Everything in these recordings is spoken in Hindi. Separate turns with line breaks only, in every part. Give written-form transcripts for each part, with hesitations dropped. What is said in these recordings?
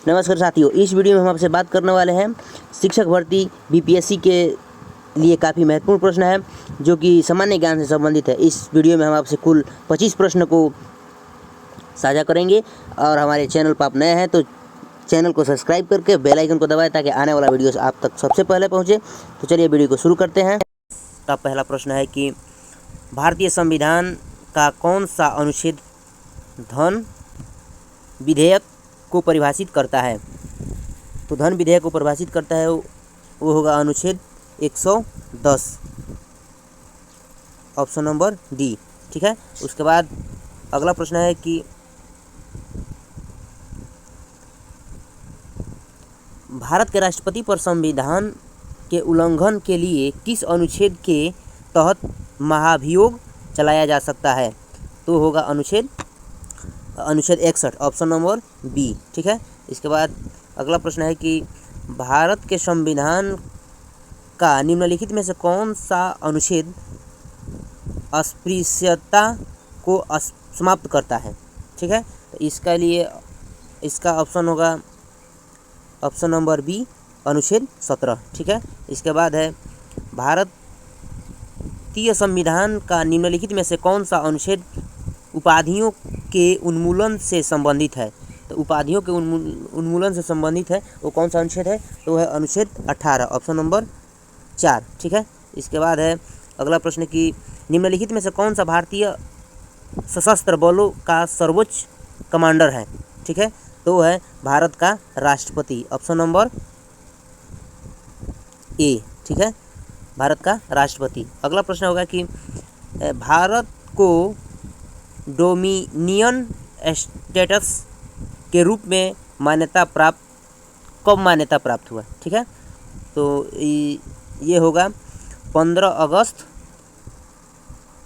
नमस्कार साथियों, इस वीडियो में हम आपसे बात करने वाले हैं शिक्षक भर्ती बीपीएससी के लिए काफ़ी महत्वपूर्ण प्रश्न है जो कि सामान्य ज्ञान से संबंधित है। इस वीडियो में हम आपसे कुल 25 प्रश्न को साझा करेंगे और हमारे चैनल पर आप नए हैं तो चैनल को सब्सक्राइब करके बेल आइकन को दबाएं ताकि आने वाला वीडियो आप तक सबसे पहले पहुँचे। तो चलिए वीडियो को शुरू करते हैं। का पहला प्रश्न है कि भारतीय संविधान का कौन सा अनुच्छेद धन विधेयक को परिभाषित करता है? तो धन विधेयक को परिभाषित करता है वो होगा अनुच्छेद 110, ऑप्शन नंबर डी। ठीक है, उसके बाद अगला प्रश्न है कि भारत के राष्ट्रपति पर संविधान के उल्लंघन के लिए किस अनुच्छेद के तहत महाभियोग चलाया जा सकता है? तो होगा अनुच्छेद 61, ऑप्शन नंबर बी। ठीक है, इसके बाद अगला प्रश्न है कि भारत के संविधान का निम्नलिखित में से कौन सा अनुच्छेद अस्पृश्यता को समाप्त करता है? ठीक है, तो इसका लिए इसका ऑप्शन होगा ऑप्शन नंबर बी, अनुच्छेद 17। ठीक है, इसके बाद है भारतीय संविधान का निम्नलिखित में से कौन सा अनुच्छेद उपाधियों के उन्मूलन से संबंधित है? तो उपाधियों के उन्मूलन से संबंधित है वो कौन सा अनुच्छेद है? तो है अनुच्छेद 18, ऑप्शन नंबर 4। ठीक है, इसके बाद है अगला प्रश्न कि निम्नलिखित में से कौन सा भारतीय सशस्त्र बलों का सर्वोच्च कमांडर है? ठीक है, तो है भारत का राष्ट्रपति, ऑप्शन नंबर ए। ठीक है, भारत का राष्ट्रपति। अगला प्रश्न होगा कि भारत को डोमिनियन स्टेटस के रूप में कब मान्यता प्राप्त हुआ? ठीक है, तो ये होगा 15 अगस्त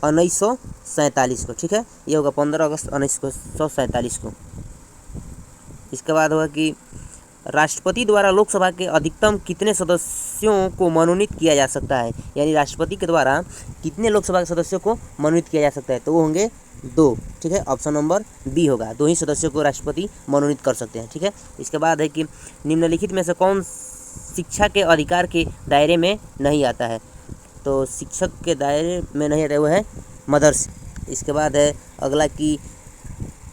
1947 को। ठीक है, ये होगा 15 अगस्त 1947 को। इसके बाद होगा कि राष्ट्रपति द्वारा लोकसभा के अधिकतम कितने सदस्यों को मनोनीत किया जा सकता है? यानी राष्ट्रपति के द्वारा कितने लोकसभा के सदस्यों को मनोनीत किया जा सकता है? तो वो होंगे 2। ठीक है, ऑप्शन नंबर बी होगा, 2 ही सदस्यों को राष्ट्रपति मनोनीत कर सकते हैं। ठीक है, इसके बाद है कि निम्नलिखित में से कौन शिक्षा के अधिकार के दायरे में नहीं आता है? तो शिक्षक के दायरे में नहीं आता है वो है मदरसे। इसके बाद है अगला कि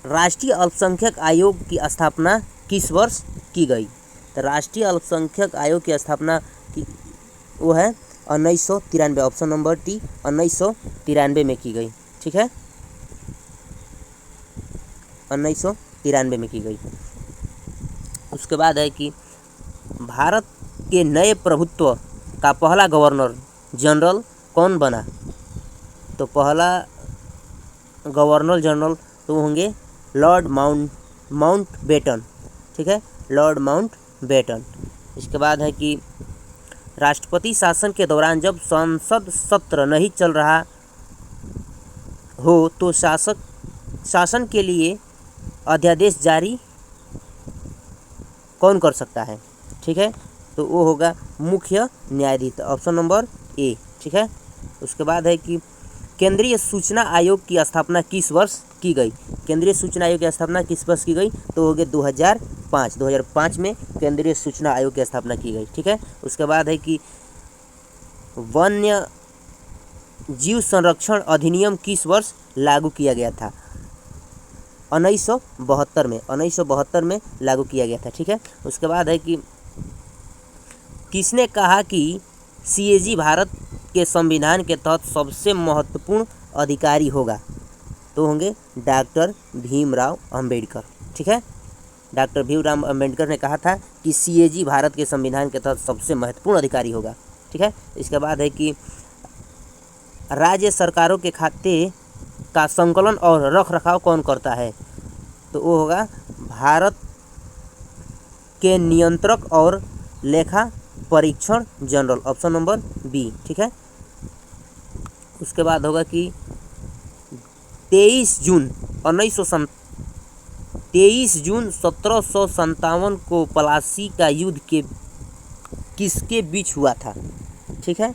राष्ट्रीय अल्पसंख्यक आयोग की स्थापना किस वर्ष की गई? तो राष्ट्रीय अल्पसंख्यक आयोग की स्थापना की वो है 1993, ऑप्शन नंबर टी, 1993 में की गई। ठीक है, 1993 में की गई। उसके बाद है कि भारत के नए प्रभुत्व का पहला गवर्नर जनरल कौन बना? तो पहला गवर्नर जनरल तो होंगे लॉर्ड माउंटबेटन। ठीक है, लॉर्ड माउंटबेटन। इसके बाद है कि राष्ट्रपति शासन के दौरान जब संसद सत्र नहीं चल रहा हो तो शासन के लिए अध्यादेश जारी कौन कर सकता है? ठीक है, तो वो होगा मुख्य न्यायाधीश, ऑप्शन नंबर ए। ठीक है, उसके बाद है कि केंद्रीय सूचना आयोग की स्थापना किस वर्ष की गई? केंद्रीय सूचना आयोग की स्थापना किस वर्ष की गई? तो हो गया 2005 में केंद्रीय सूचना आयोग की स्थापना की गई। ठीक है, उसके बाद है कि वन्य जीव संरक्षण अधिनियम किस वर्ष लागू किया गया था? 1972 में लागू किया गया था। ठीक है, उसके बाद है कि किसने कहा कि सीएजी भारत के संविधान के तहत सबसे महत्वपूर्ण अधिकारी होगा? तो होंगे डॉक्टर भीमराव अंबेडकर। ठीक है, डॉक्टर भीमराव अंबेडकर ने कहा था कि सीएजी भारत के संविधान के तहत सबसे महत्वपूर्ण अधिकारी होगा। ठीक है, इसके बाद है कि राज्य सरकारों के खाते का संकलन और रख रखाव कौन करता है? तो वो होगा भारत के नियंत्रक और लेखा परीक्षण जनरल, ऑप्शन नंबर बी। ठीक है, उसके बाद होगा कि 23 जून 1757 को प्लासी का युद्ध किसके बीच हुआ था? ठीक है,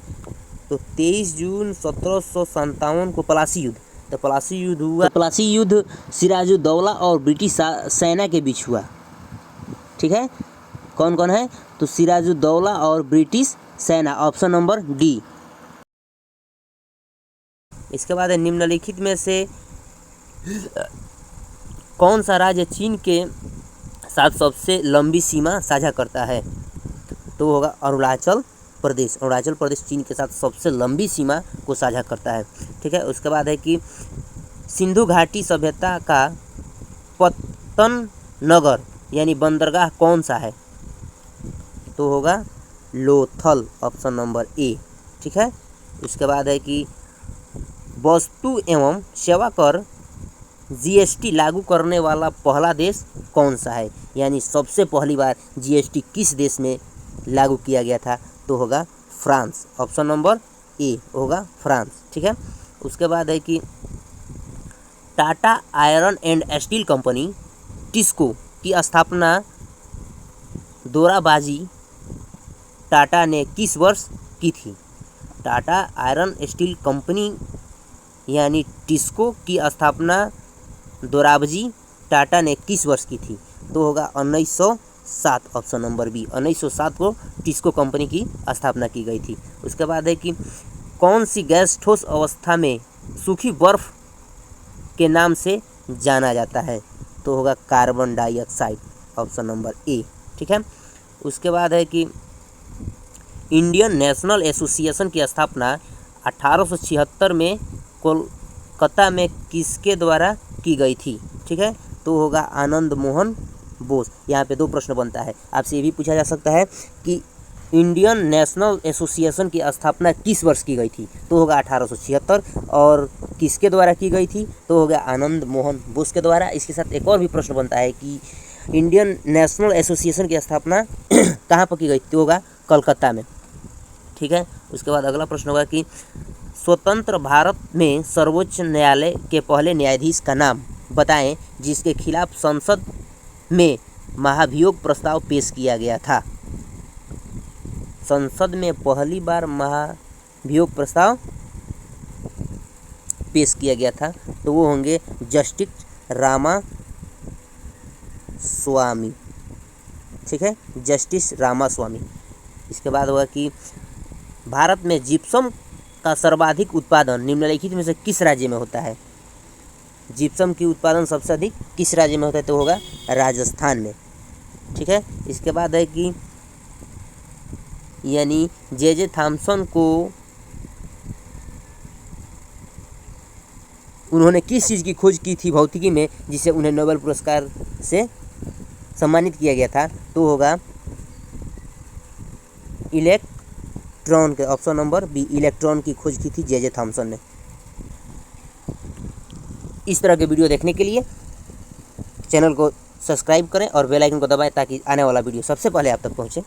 तो 23 जून 1757 को प्लासी युद्ध तो प्लासी युद्ध हुआ। प्लासी युद्ध सिराजुद्दौला और ब्रिटिश सेना के बीच हुआ। ठीक है, कौन कौन है? तो सिराजुद्दौला और ब्रिटिश सेना, ऑप्शन नंबर डी। इसके बाद है निम्नलिखित में से कौन सा राज्य चीन के साथ सबसे लंबी सीमा साझा करता है? तो वो होगा अरुणाचल प्रदेश। अरुणाचल प्रदेश चीन के साथ सबसे लंबी सीमा को साझा करता है, ठीक है। उसके बाद है कि सिंधु घाटी सभ्यता का पतन नगर यानी बंदरगाह कौन सा है? तो होगा लोथल, ऑप्शन नंबर ए, ठीक है। उसके बाद है कि वस्तु एवं सेवा कर जीएसटी लागू करने वाला पहला देश कौन सा है? यानी सबसे पहली बार जीएसटी किस देश में लागू किया गया था? तो होगा फ्रांस, ऑप्शन नंबर ए होगा फ्रांस, ठीक है। उसके बाद है कि Tata iron and steel company TISCO की स्थापना दोराबाजी टाटा ने किस वर्ष की थी? टाटा आयरन स्टील कंपनी यानी टिस्को की स्थापना दोराबजी टाटा ने किस वर्ष की थी? तो होगा 1907, ऑप्शन नंबर बी, 1907 को टिस्को कंपनी की स्थापना की गई थी। उसके बाद है कि कौन सी गैस ठोस अवस्था में सूखी बर्फ के नाम से जाना जाता है? तो होगा carbon dioxide, option number A, ठीक है। उसके बाद है कि इंडियन नेशनल एसोसिएशन की स्थापना 1876 में कोलकाता में किसके द्वारा की गई थी? ठीक है, तो होगा आनंद मोहन बोस। यहाँ पे दो प्रश्न बनता है, आपसे ये भी पूछा जा सकता है कि इंडियन नेशनल एसोसिएशन की स्थापना किस वर्ष की गई थी? तो होगा 1876, और किसके द्वारा की गई थी? तो होगा आनंद मोहन बोस के द्वारा। इसके साथ एक और भी प्रश्न बनता है कि इंडियन नेशनल एसोसिएशन की स्थापना कहाँ पर की गई? तो होगा कलकत्ता में, ठीक है। उसके बाद अगला प्रश्न होगा कि स्वतंत्र भारत में सर्वोच्च न्यायालय के पहले न्यायाधीश का नाम बताएं जिसके खिलाफ संसद में महाभियोग प्रस्ताव पेश किया गया था। संसद में पहली बार महाभियोग प्रस्ताव पेश किया गया था, तो वो होंगे जस्टिस रामास्वामी, ठीक है, जस्टिस रामास्वामी। इसके बाद होगा कि भारत में जिप्सम का सर्वाधिक उत्पादन निम्नलिखित में से किस राज्य में होता है? जिप्सम की उत्पादन सबसे अधिक किस राज्य में होता है? तो होगा राजस्थान में, ठीक है। इसके बाद है कि यानी जे थॉमसन को उन्होंने किस चीज़ की खोज की थी भौतिकी में जिसे उन्हें नोबेल पुरस्कार से सम्मानित किया गया था? तो होगा इलेक्ट्रॉन के, ऑप्शन नंबर बी, इलेक्ट्रॉन की खोज की थी जे थॉमसन ने। इस तरह के वीडियो देखने के लिए चैनल को सब्सक्राइब करें और बेल आइकन को दबाएं ताकि आने वाला वीडियो सबसे पहले आप तक पहुंचे।